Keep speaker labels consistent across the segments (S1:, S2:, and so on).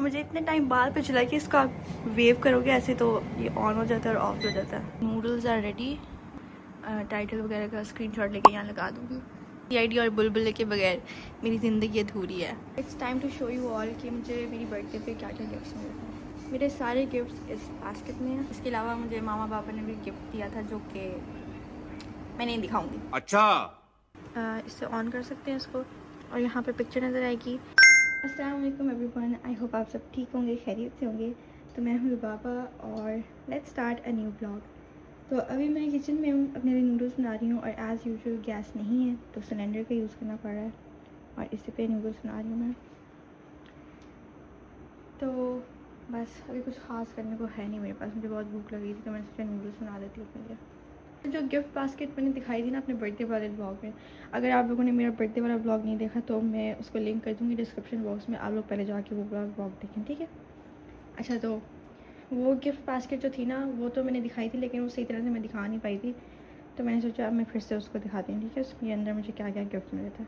S1: मुझे इतने टाइम बाद पे चला कि इसका वेव करोगे ऐसे तो ये ऑन हो जाता है और ऑफ हो जाता है। Noodles are ready. टाइटल वगैरह का स्क्रीनशॉट लेके यहाँ लगा दूँगी। आईडी और बुलबुल के बगैर मेरी ज़िंदगी अधूरी है। It's time to show you all कि मुझे मेरी बर्थडे पे क्या क्या गिफ्ट्स मिले हैं। मेरे सारे गिफ्ट्स इस बास्केट में हैं। इसके अलावा मुझे मामा पापा ने भी गिफ्ट दिया था जो कि मैं नहीं दिखाऊंगी।
S2: अच्छा
S1: इससे ऑन कर सकते हैं इसको और यहाँ पे पिक्चर नज़र आएगी। अस्सलाम वालेकुम एवरीवन, आई होप आप सब ठीक होंगे, खैरियत से होंगे। तो मैं हूँ बाबा और let's start a new blog. तो अभी मैं किचन में हूँ, अपने लिए नूडल्स बना रही हूँ और एज़ यूजुअल गैस नहीं है तो सिलेंडर का यूज़ करना पड़ रहा है और इसी पे नूडल्स बना रही हूँ मैं। तो बस अभी कुछ ख़ास करने को है नहीं मेरे पास, मुझे बहुत भूख लगी थी तो मैंने सोचा नूडल्स बना देती हूँ अपने लिए। जो गिफ्ट बास्केट मैंने दिखाई थी ना अपने बर्थडे वाले ब्लॉग में, अगर आप लोगों ने मेरा बर्थडे वाला ब्लॉग नहीं देखा तो मैं उसको लिंक कर दूँगी डिस्क्रिप्शन बॉक्स में, आप लोग पहले जाके वो ब्लॉग देखें, ठीक है। अच्छा, तो वो गिफ्ट बास्केट जो थी ना वो तो मैंने दिखाई थी लेकिन वो सही तरह से मैं दिखा नहीं पाई थी, तो मैंने सोचा अब मैं फिर से उसको दिखाती हूँ, ठीक है। उसके अंदर मुझे क्या क्या गिफ्ट मिले थे।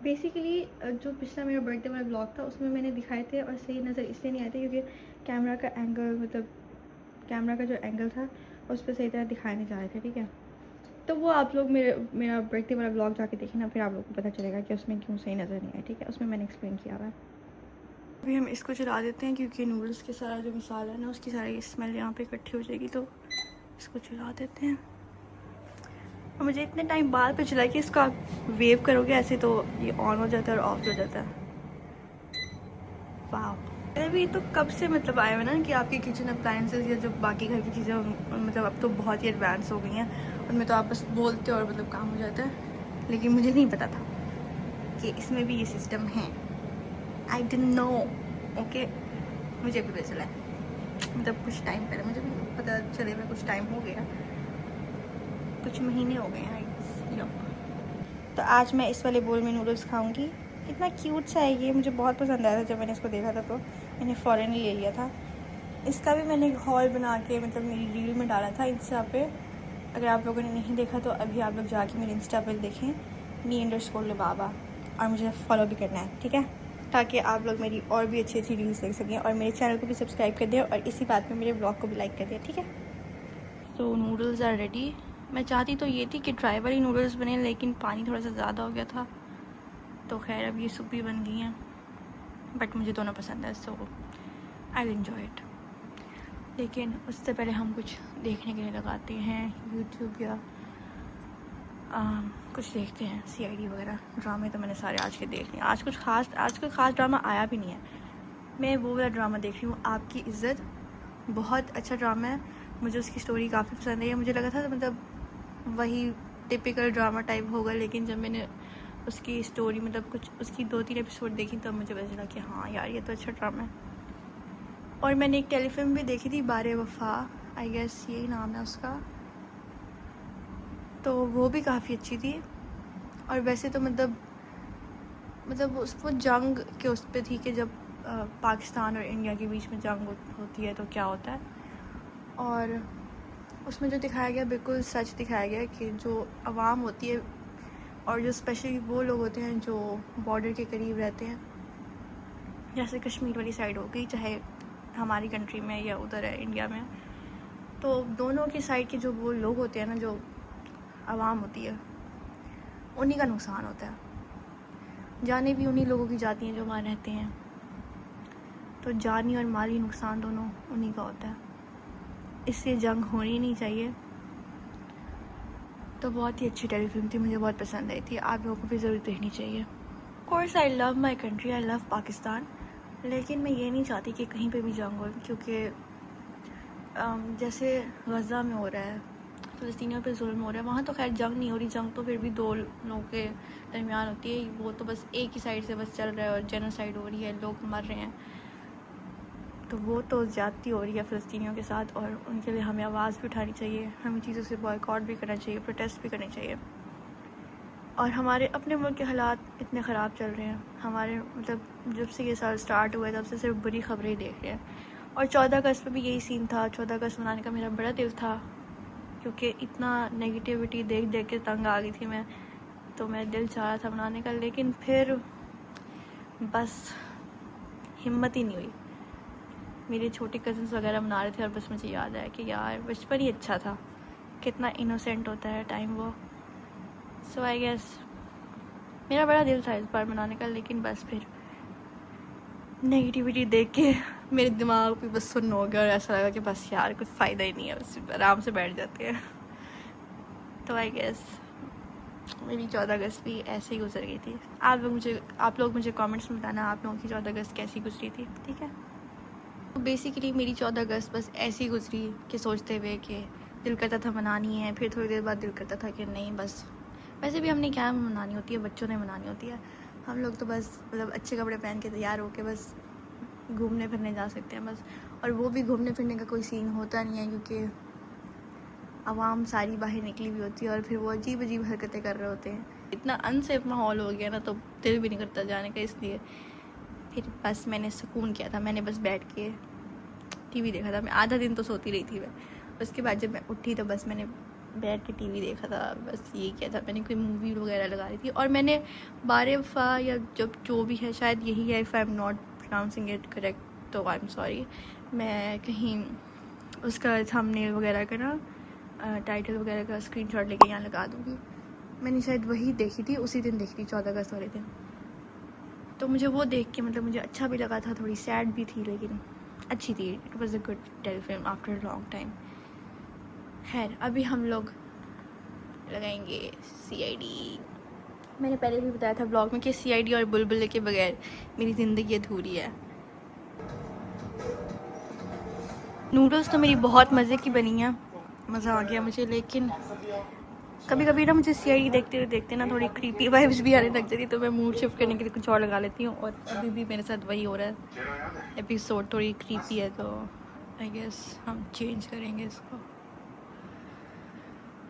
S1: बेसिकली जो पिछला मेरा बर्थडे वाला ब्लॉग था उसमें मैंने दिखाए थे और सही नज़र इसलिए नहीं आए थे क्योंकि कैमरा का एंगल, मतलब कैमरा का जो एंगल था उस पर सही तरह दिखाए नहीं जा रहे थे, ठीक है। तो वो आप लोग मेरा बर्थडे वाला ब्लॉग जाके देखें ना, फिर आप लोग को पता चलेगा कि उसमें क्यों सही नज़र नहीं आया, ठीक है। उसमें मैंने एक्सप्लेन किया हुआ है। अभी हम इसको चला देते हैं क्योंकि नूडल्स के सारा जो मसाला है ना उसकी सारी स्मेल यहाँ पे इकट्ठी हो जाएगी, तो इसको चला देते हैं। और मुझे इतने टाइम बाद पे चला कि इसका वेव करोगे ऐसे तो ये ऑन हो जाता है और ऑफ हो जाता है। वाह, अभी तो कब से मतलब आए हुए ना कि आपकी किचन अप्लायंसेस या जो बाकी घर की चीज़ें मतलब अब तो बहुत ही एडवांस हो गई हैं, उनमें तो आप बस बोलते हो और मतलब काम हो जाता है। लेकिन मुझे नहीं पता था कि इसमें भी ये सिस्टम है। I didn't know, okay. मुझे भी पता चला, मतलब कुछ टाइम पहले मुझे भी पता चले में कुछ टाइम हो गया, कुछ महीने हो गए हैं। तो आज मैं इस वाले बोल में नूडल्स खाऊंगी। इतना क्यूट सा है ये, मुझे बहुत पसंद आया था जब मैंने इसको देखा था तो मैंने फ़ौरन ही ले लिया था। इसका भी मैंने एक हॉल बना के मतलब मेरी रील में डाला था इंस्टा पे, अगर आप लोगों ने नहीं देखा तो अभी आप लोग जाके मेरे इंस्टा पर देखें, me_lubaba, और मुझे फॉलो भी करना है, ठीक है, ताकि आप लोग मेरी और भी अच्छी अच्छी रील्स देख सकें और मेरे चैनल को भी सब्सक्राइब कर दें और इसी बात में मेरे ब्लॉग को भी लाइक कर दें, ठीक है। सो नूडल्स आर रेडी। मैं चाहती तो ये थी कि ड्राई वाली नूडल्स बने लेकिन पानी थोड़ा सा ज़्यादा हो गया था, तो खैर अब ये सूप भी बन गई हैं, बट मुझे दोनों पसंद है सो आई विल एंजॉय इट। लेकिन उससे पहले हम कुछ देखने के लिए लगाते हैं यूट्यूब या कुछ देखते हैं CID वगैरह। ड्रामे तो मैंने सारे आज के देख लिए। आज कोई ख़ास ड्रामा आया भी नहीं है। मैं वो वाला ड्रामा देख रही हूँ, आपकी इज़्ज़त। बहुत अच्छा ड्रामा है, मुझे उसकी स्टोरी काफ़ी पसंद है। मुझे लगा था मतलब वही टिपिकल ड्रामा टाइप होगा, लेकिन जब मैंने उसकी स्टोरी मतलब कुछ उसकी 2-3 एपिसोड देखी तब मुझे पता चला कि हाँ यार ये तो अच्छा ड्रामा है। और मैंने एक टेलीफिल्म भी देखी थी, बारे वफ़ा, आई गेस यही नाम है उसका, तो वो भी काफ़ी अच्छी थी। और वैसे तो मतलब वो जंग के उस पर थी कि जब पाकिस्तान और इंडिया के बीच में जंग होती है तो क्या होता है, और उसमें जो दिखाया गया बिल्कुल सच दिखाया गया कि जो आवाम होती है और जो स्पेशली वो लोग होते हैं जो बॉर्डर के करीब रहते हैं, जैसे कश्मीर वाली साइड हो गई, चाहे हमारी कंट्री में या उधर है इंडिया में, तो दोनों की साइड के जो वो लोग होते हैं ना, जो आवाम होती है, उन्हीं का नुकसान होता है। जाने भी उन्हीं लोगों की जाती हैं जो वहाँ रहते हैं, तो जानी और माली नुकसान दोनों उन्हीं का होता है। इससे जंग होनी नहीं चाहिए। तो बहुत ही अच्छी टेलीफिल्म थी, मुझे बहुत पसंद आई थी, आप लोगों को भी ज़रूर देखनी चाहिए। Of course I love my country, I love Pakistan, लेकिन मैं ये नहीं चाहती कि कहीं पे भी जंग हो, क्योंकि जैसे गज़ा में हो रहा है, फ़लस्तीनियों पे जुल्म हो रहा है, वहाँ तो खैर जंग नहीं हो रही। जंग तो फिर भी दो लोगों के दरमियान होती है, वो तो बस एक ही साइड से बस चल रहा है और जेनोसाइड हो रही है, लोग मर रहे हैं, तो वो तो ज़्यादती हो रही है फ़लस्तीनियों के साथ, और उनके लिए हमें आवाज़ भी उठानी चाहिए, हमें चीज़ों से बॉयकॉट भी करना चाहिए, प्रोटेस्ट भी करनी चाहिए। और हमारे अपने मुल्क के हालात इतने ख़राब चल रहे हैं, हमारे मतलब जब से ये साल स्टार्ट हुआ है तब से सिर्फ बुरी ख़बरें ही देख रहे हैं। और 14 अगस्त पर भी यही सीन था। 14 अगस्त मनाने का मेरा बड़ा दिल था, क्योंकि इतना नेगेटिविटी देख देख के तंग आ गई थी मैं, तो मेरा दिल चाह रहा था मनाने का, लेकिन फिर बस हिम्मत ही नहीं हुई। मेरे छोटे कज़न्स वगैरह मना रहे थे और बस मुझे याद आया कि यार बचपन ही अच्छा था, कितना इनोसेंट होता है टाइम वो। सो आई गेस मेरा बड़ा दिल था इस बार मनाने का, लेकिन बस फिर नेगेटिविटी देख के मेरे दिमाग पे बस सुन्न हो गया और ऐसा लगा कि बस यार कुछ फ़ायदा ही नहीं है, बस आराम से बैठ जाते हैं। तो आई गेस मेरी 14 अगस्त भी ऐसे ही गुजर गई थी। आप लोग मुझे कमेंट्स में बताना आप लोगों की 14 अगस्त कैसी गुजरी थी, ठीक है। तो बेसिकली मेरी 14 अगस्त बस ऐसी गुजरी कि सोचते हुए कि दिल करता था मनानी है, फिर थोड़ी देर बाद दिल करता था कि नहीं बस, वैसे भी हमने क्या मनानी होती है, बच्चों ने मनानी होती है। हम लोग तो बस मतलब अच्छे कपड़े पहन के तैयार होके बस घूमने फिरने जा सकते हैं बस। और वो भी घूमने फिरने का कोई सीन होता नहीं है क्योंकि आवाम सारी बाहर निकली हुई होती है और फिर वो अजीब अजीब हरकतें कर रहे होते हैं। इतना अनसेफ माहौल हो गया ना, तो दिल भी नहीं करता जाने का। इसलिए फिर बस मैंने सुकून किया था, मैंने बस बैठ के टीवी देखा था। मैं आधा दिन तो सोती रही थी मैं, उसके बाद जब मैं उठी तो बस मैंने बैठ के टीवी देखा था, बस ये किया था। मैंने कोई मूवी वगैरह लगा रही थी और मैंने बारेफा या जब जो भी है शायद यही है, if I am not pronouncing it correct तो आई एम सॉरी। मैं कहीं उसका थंबनेल वगैरह का ना टाइटल वगैरह का स्क्रीनशॉट लेके यहाँ लगा दूँगी। मैंने शायद वही देखी थी, उसी दिन देखी थी 14 अगस्त वाले दिन। तो मुझे वो देख के मतलब मुझे अच्छा भी लगा था, थोड़ी सैड भी थी, लेकिन अच्छी थी। It was a good telefilm after a long time. खैर अभी हम लोग लगाएंगे CID। मैंने पहले भी बताया था ब्लॉग में कि CID और बुलबुल के बगैर मेरी ज़िंदगी अधूरी है। नूडल्स तो मेरी बहुत मज़े की बनी है, मज़ा आ गया मुझे। लेकिन कभी कभी ना मुझे CID देखते ना थोड़ी क्रीपी वाइब्स भी आने लग जाती, तो मैं मूड शिफ्ट करने के लिए कुछ और लगा लेती हूँ। और अभी भी मेरे साथ वही हो रहा है, एपिसोड थोड़ी क्रीपी है तो आई गेस हम चेंज करेंगे इसको।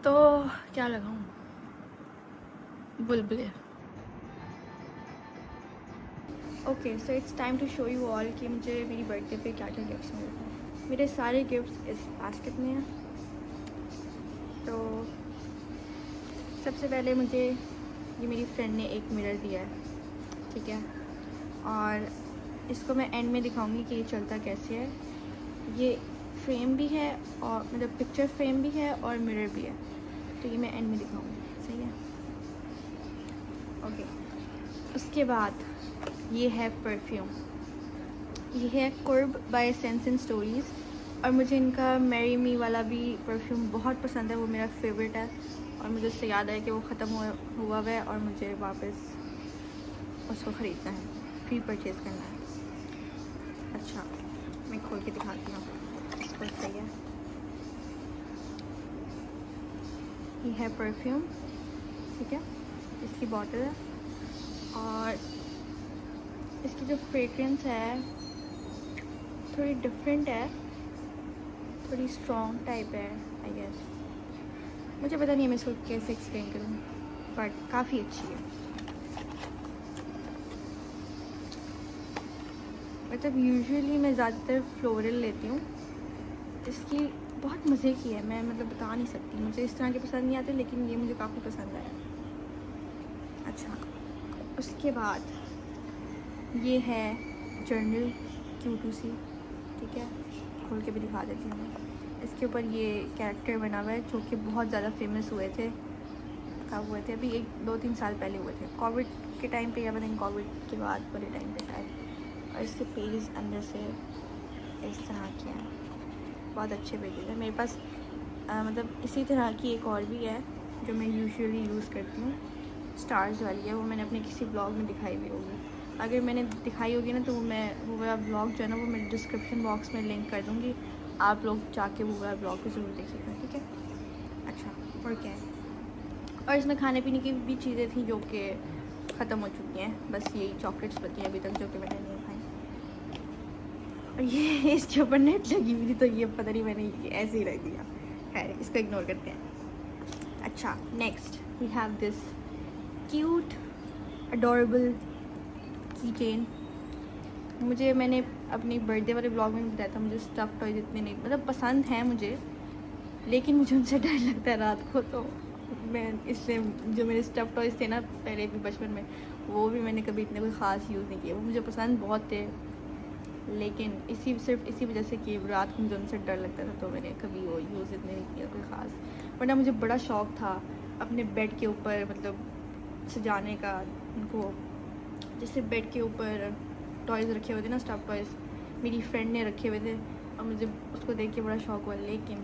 S1: तो क्या लगाऊँ, बुलबुले। Okay so it's time to show you all कि मुझे मेरी बर्थडे पे क्या क्या गिफ्ट्स मिले हैं। मेरे सारे गिफ्ट्स इस बास्केट में हैं। तो सबसे पहले मुझे ये मेरी फ्रेंड ने एक मिरर दिया है, ठीक है, और इसको मैं एंड में दिखाऊंगी कि ये चलता कैसे है। ये फ्रेम भी है और मतलब पिक्चर फ्रेम भी है और मिरर भी है, तो ये मैं एंड में दिखाऊंगी, सही है। ओके उसके बाद ये है परफ्यूम, ये है कर्ब बाय सेंस एंड स्टोरीज़। और मुझे इनका मैरी मी वाला भी परफ्यूम बहुत पसंद है, वो मेरा फेवरेट है। और मुझे उससे याद है कि वो ख़त्म हुआ है और मुझे वापस उसको ख़रीदना है, प्री परचेज़ करना है। अच्छा मैं खोल के दिखाती हूँ इसको, सही है। ये है परफ्यूम, ठीक है, इसकी बॉटल है और इसकी जो फ्रेग्रेंस है थोड़ी डिफरेंट है, थोड़ी स्ट्रॉन्ग टाइप है आई गेस। मुझे पता नहीं है मैं इसको कैसे एक्सप्लेन करूँ, बट काफ़ी अच्छी है। मतलब यूजुअली मैं ज़्यादातर फ्लोरल लेती हूँ, इसकी बहुत मज़े की है, मैं मतलब बता नहीं सकती। मुझे इस तरह के पसंद नहीं आते, लेकिन ये मुझे काफ़ी पसंद है। अच्छा उसके बाद ये है जर्नल Q2C, ठीक है, खोल के भी दिखा देती हूँ। इसके ऊपर ये कैरेक्टर बना हुआ है जो कि बहुत ज़्यादा फेमस हुए थे। कब हुए थे? अभी 1-2-3 साल पहले हुए थे, कोविड के टाइम पे या पता नहीं कोविड के बाद वाले टाइम पे शायद। और इसके पेजेस अंदर से इस तरह के हैं, बहुत अच्छे पेजेस हैं। मेरे पास मतलब इसी तरह की एक और भी है जो मैं यूजुअली यूज़ करती हूँ, स्टार्स वाली है। वो मैंने अपने किसी ब्लॉग में दिखाई हुई होगी, अगर मैंने दिखाई होगी ना तो वो वाला ब्लॉग जो है ना वो मैं डिस्क्रिप्शन बॉक्स में लिंक कर दूँगी, आप लोग जाके वो वाला ब्लॉग को ज़रूर देखिएगा, ठीक है। अच्छा और क्या है, और इसमें खाने पीने की भी चीज़ें थी जो कि ख़त्म हो चुकी हैं, बस यही चॉकलेट्स बची हैं अभी तक जो कि मैंने नहीं खाई। और ये इसके ऊपर नेट लगी हुई थी तो ये पता नहीं मैंने ऐसे ही रख दिया, खैर इसको इग्नोर करते हैं। अच्छा next we have this cute adorable key chain. मैंने अपनी बर्थडे वाले ब्लॉग में बताया था मुझे स्टफ़ टॉयज इतने नहीं मतलब पसंद हैं मुझे, लेकिन मुझे उनसे डर लगता है रात को, तो मैं इसलिए जो मेरे स्टफ़ टॉयज थे ना पहले भी बचपन में, वो भी मैंने कभी इतने कोई ख़ास यूज़ नहीं किए। वो मुझे पसंद बहुत थे लेकिन सिर्फ इसी वजह से कि रात को मुझे उनसे डर लगता था तो मैंने कभी वो यूज़ इतने नहीं किया कोई ख़ास। वरना मुझे बड़ा शौक़ था अपने बेड के ऊपर मतलब सजाने का उनको, जैसे बेड के ऊपर टॉयज़ रखे हुए थे ना, स्टफ टॉयज़ मेरी फ्रेंड ने रखे हुए थे और मुझे उसको देख के बड़ा शौक़ हुआ, लेकिन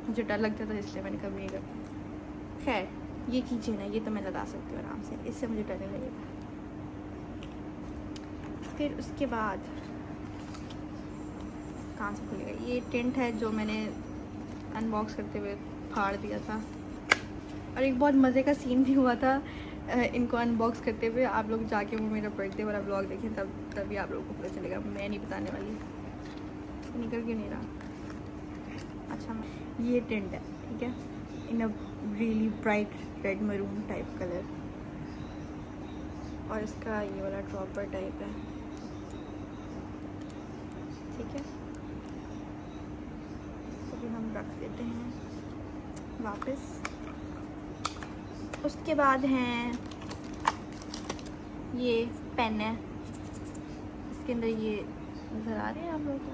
S1: मुझे डर लगता था इसलिए मैंने कभी नहीं रखा। खैर ये कीचेन है, ये तो मैं लगा सकती हूँ आराम से, इससे मुझे डर नहीं लगेगा। फिर उसके बाद कहाँ से खुलेगा, ये टेंट है जो मैंने अनबॉक्स करते हुए फाड़ दिया था। और एक बहुत मज़े का सीन भी हुआ था इनको अनबॉक्स करते हुए। आप लोग जाके वो मेरा बर्थडे वाला ब्लॉग देखें, तभी आप लोगों को पता चलेगा, मैं नहीं बताने वाली। निकल के नहीं रहा। अच्छा ये टेंट है, ठीक है, in a really bright red maroon type colour, और इसका ये वाला ड्रॉपर टाइप है, ठीक है। इसको भी हम रख देते हैं वापस। उसके बाद हैं ये पेन है, इसके अंदर ये नज़र आ रहे हैं आप लोगों को,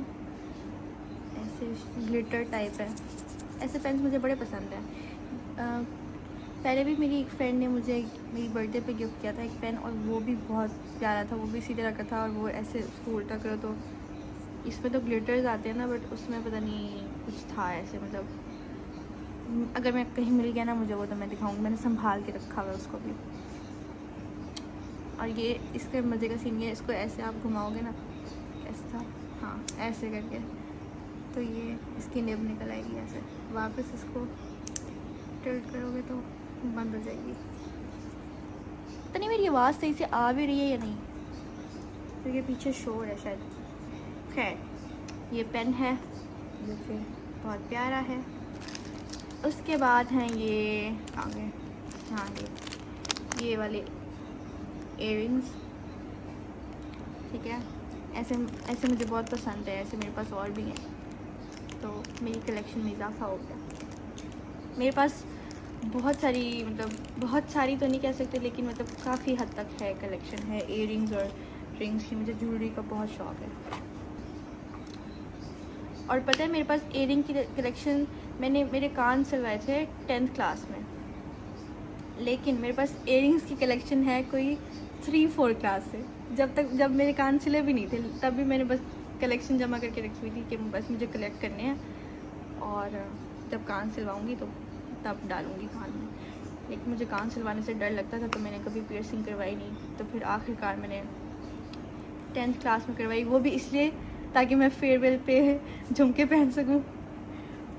S1: ऐसे ग्लिटर टाइप है। ऐसे पेन मुझे बड़े पसंद हैं। पहले भी मेरी एक फ्रेंड ने मुझे मेरी बर्थडे पे गिफ्ट किया था एक पेन, और वो भी बहुत प्यारा था, वो भी सीधे रखा था और वो ऐसे उसको उल्टा करो तो इसमें तो ग्लिटर्स आते हैं ना, बट उसमें पता नहीं कुछ था ऐसे, मतलब अगर मैं कहीं मिल गया ना मुझे वो तो मैं दिखाऊंगी, मैंने संभाल के रखा हुआ है उसको भी। और ये इसके मज़े का सीन है, इसको ऐसे आप घुमाओगे ना, ऐसे था, हाँ ऐसे करके, तो ये इसकी निब निकल आएगी ऐसे, वापस इसको टिल्ट करोगे तो बंद हो जाएगी। पता नहीं मेरी आवाज़ सही से आ भी रही है या नहीं, तो ये पीछे शोर है शायद। खैर ये पेन है जो कि बहुत प्यारा है। उसके बाद हैं ये आगे, हाँ ये वाले इयररिंग्स, ठीक है। ऐसे मुझे बहुत पसंद है, ऐसे मेरे पास और भी हैं, तो मेरी कलेक्शन में इजाफा हो गया। मेरे पास बहुत सारी, मतलब बहुत सारी तो नहीं कह सकते, लेकिन मतलब काफ़ी हद तक है कलेक्शन है इयररिंग्स और रिंग्स की। मुझे ज्वेलरी का बहुत शौक़ है। और पता है मेरे पास इयररिंग की कलेक्शन, मैंने मेरे कान सिलवाए थे 10th क्लास में, लेकिन मेरे पास इयररिंग्स की कलेक्शन है कोई 3-4 क्लास से। जब मेरे कान सिले भी नहीं थे तब भी मैंने बस कलेक्शन जमा करके रखी हुई थी कि बस मुझे कलेक्ट करने हैं, और जब कान सिलवाऊंगी तो तब डालूंगी कान में। लेकिन मुझे कान सिलवाने से डर लगता था तो मैंने कभी पियर्सिंग करवाई नहीं, तो फिर आखिरकार मैंने 10th क्लास में करवाई, वो भी इसलिए ताकि मैं फेयरवेल पे झुमके पहन सकूं।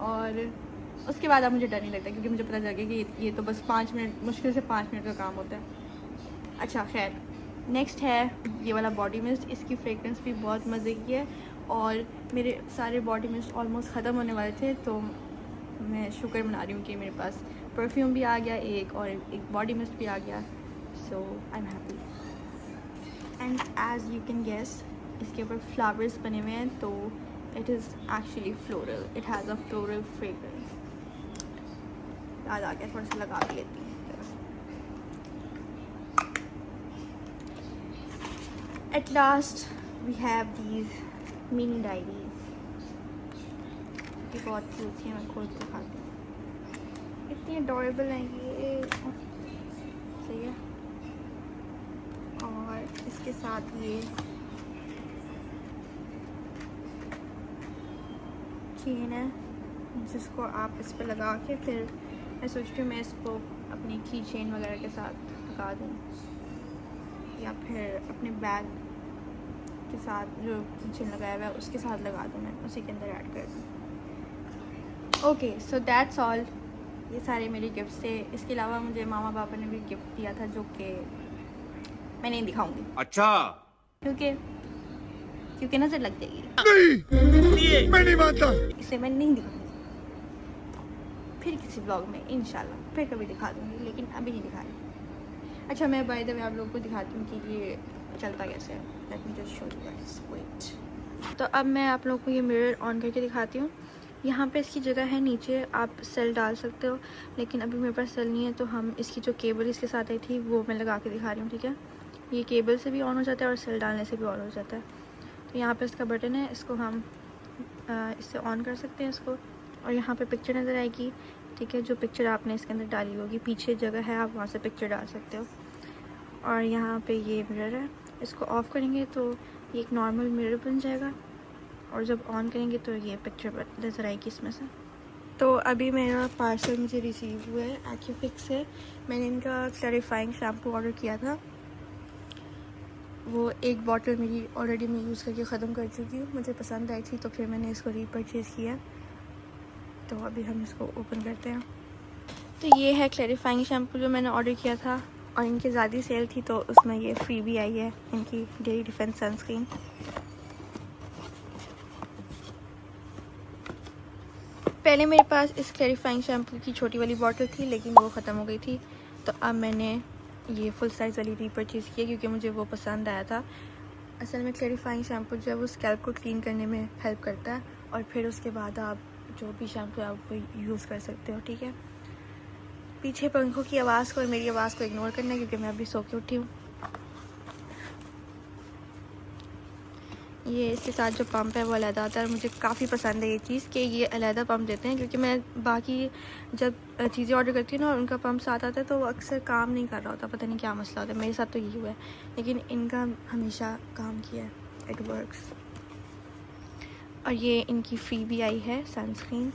S1: और उसके बाद अब मुझे डर नहीं लगता, क्योंकि मुझे पता चल गया कि ये तो बस 5 मिनट, मुश्किल से 5 मिनट का काम होता है। अच्छा खैर, नेक्स्ट है ये वाला बॉडी मिस्ट। इसकी फ्रेगरेंस भी बहुत मज़े की है, और मेरे सारे बॉडी मिस्ट ऑलमोस्ट ख़त्म होने वाले थे, तो मैं शुक्र मना रही हूँ कि मेरे पास परफ्यूम भी आ गया एक, और एक बॉडी मिस्ट भी आ गया, so I am happy. And as you can guess इसके ऊपर फ्लावर्स बने हुए हैं, तो it is actually floral, it has a floral fragrance. याद आ गया, थोड़ा सा लगा भी लेती हूँ। At last we have these mini diaries, ये बहुत क्यूट है, मैं खोल के दिखाती हूँ, इतनी अडोरेबल हैं ये, सही है। और इसके साथ ये चेन है जिसको आप इस पर लगा के, फिर मैं सोचती हूँ मैं इसको अपनी की चेन वगैरह के साथ लगा दूँ, या फिर अपने बैग के साथ जो की चेन लगाया हुआ है उसके साथ लगा दूँ, मैं उसी के अंदर ऐड कर दूँ। Okay, so that's all. ये सारे मेरे गिफ्ट्स थे। इसके अलावा मुझे मामा पापा ने भी गिफ्ट दिया था, जो कि मैं नहीं दिखाऊंगी। अच्छा, क्योंकि नजर लग जाएगी। नहीं, मैं नहीं मानता, इसे मैं नहीं दिखाऊंगी। फिर किसी ब्लॉग में इंशाल्लाह फिर कभी दिखा दूंगी, लेकिन अभी नहीं दिखा रही। अच्छा, मैं बाय द वे आप लोगों को दिखाती हूँ कि ये चलता कैसे है। Let me just show you guys, wait. तो अब मैं आप लोगों को ये मिरर ऑन करके दिखाती हूँ। यहाँ पे इसकी जगह है, नीचे आप सेल डाल सकते हो, लेकिन अभी मेरे पास सेल नहीं है, तो हम इसकी जो केबल इसके साथ आई थी वो मैं लगा के दिखा रही हूँ, ठीक है। ये केबल से भी ऑन हो जाता है और सेल डालने से भी ऑन हो जाता है। तो यहाँ पे इसका बटन है, इसको हम इससे ऑन कर सकते हैं इसको, और यहाँ पे पिक्चर नज़र आएगी, ठीक है। जो पिक्चर आपने इसके अंदर डाली होगी, पीछे जगह है, आप वहाँ से पिक्चर डाल सकते हो। और यहाँ पे ये मिरर है, इसको ऑफ़ करेंगे तो ये एक नॉर्मल मिरर बन जाएगा, और जब ऑन करेंगे तो ये पिक्चर नज़र आएगी इसमें से। तो अभी मेरा पार्सल मुझे रिसीव हुआ है एक्यूफिक्स से। मैंने इनका क्लैरिफाइंग शैम्पू ऑर्डर किया था, वो एक बॉटल मेरी ऑलरेडी मैं यूज़ करके ख़त्म कर चुकी हूँ, मुझे पसंद आई थी तो फिर मैंने इसको रीपरचेज़ किया। तो अभी हम इसको ओपन करते हैं। तो ये है क्लैरिफाइंग शैम्पू जो मैंने ऑर्डर किया था, और इनकी ज़्यादा सेल थी तो उसमें ये फ्री भी आई है, इनकी डेली डिफेंस सनस्क्रीन। पहले मेरे पास इस क्लैरिफाइंग शैम्पू की छोटी वाली बॉटल थी, लेकिन वो ख़त्म हो गई थी, तो अब मैंने ये फुल साइज़ वाली रीपरचेज़ किया क्योंकि मुझे वो पसंद आया था। असल में क्लैरिफाइंग शैम्पू जो है वो स्कैल्प को क्लीन करने में हेल्प करता है, और फिर उसके बाद आप जो भी शैम्पू आप वो यूज़ कर सकते हो, ठीक है। पीछे पंखों की आवाज़ को और मेरी आवाज़ को इग्नोर करना है क्योंकि मैं अभी सो के उठी हूँ। ये इसके साथ जो पंप है वो अलहदा आता है, और मुझे काफ़ी पसंद है ये चीज़ कि ये अलहदा पंप देते हैं, क्योंकि मैं बाकी जब चीज़ें ऑर्डर करती हूँ ना और उनका पंप साथ आता है तो वो अक्सर काम नहीं कर रहा होता, पता नहीं क्या मसला होता है। मेरे साथ तो यही हुआ है, लेकिन इनका हमेशा काम किया है, इट वर्क्स। और ये इनकी फ्री भी आई है सनस्क्रीन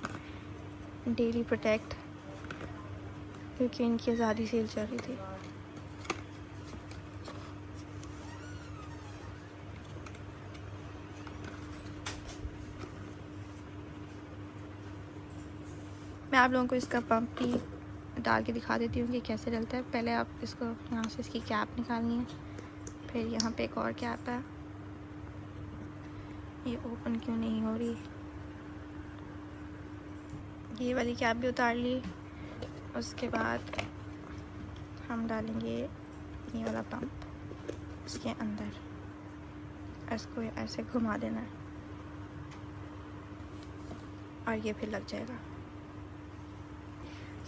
S1: डेली प्रोटेक्ट, क्योंकि इनकी आज़ादी सेल चल रही थी। मैं आप लोगों को इसका पंप भी डाल के दिखा देती हूँ कि कैसे डलता है। पहले आप इसको यहाँ से इसकी कैप निकालनी है, फिर यहाँ पे एक और कैप है, ये ओपन क्यों नहीं हो रही, ये वाली कैप भी उतार ली। उसके बाद हम डालेंगे ये वाला पंप इसके अंदर, इसको ऐसे घुमा देना है और ये फिर लग जाएगा।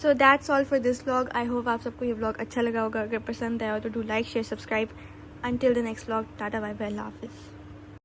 S1: So that's all for this vlog. I hope आप सबको ये व्लॉग अच्छा लगा होगा। अगर पसंद आया हो तो do like share subscribe. Until the next vlog, tata bye bye, अल्लाह हाफिज़।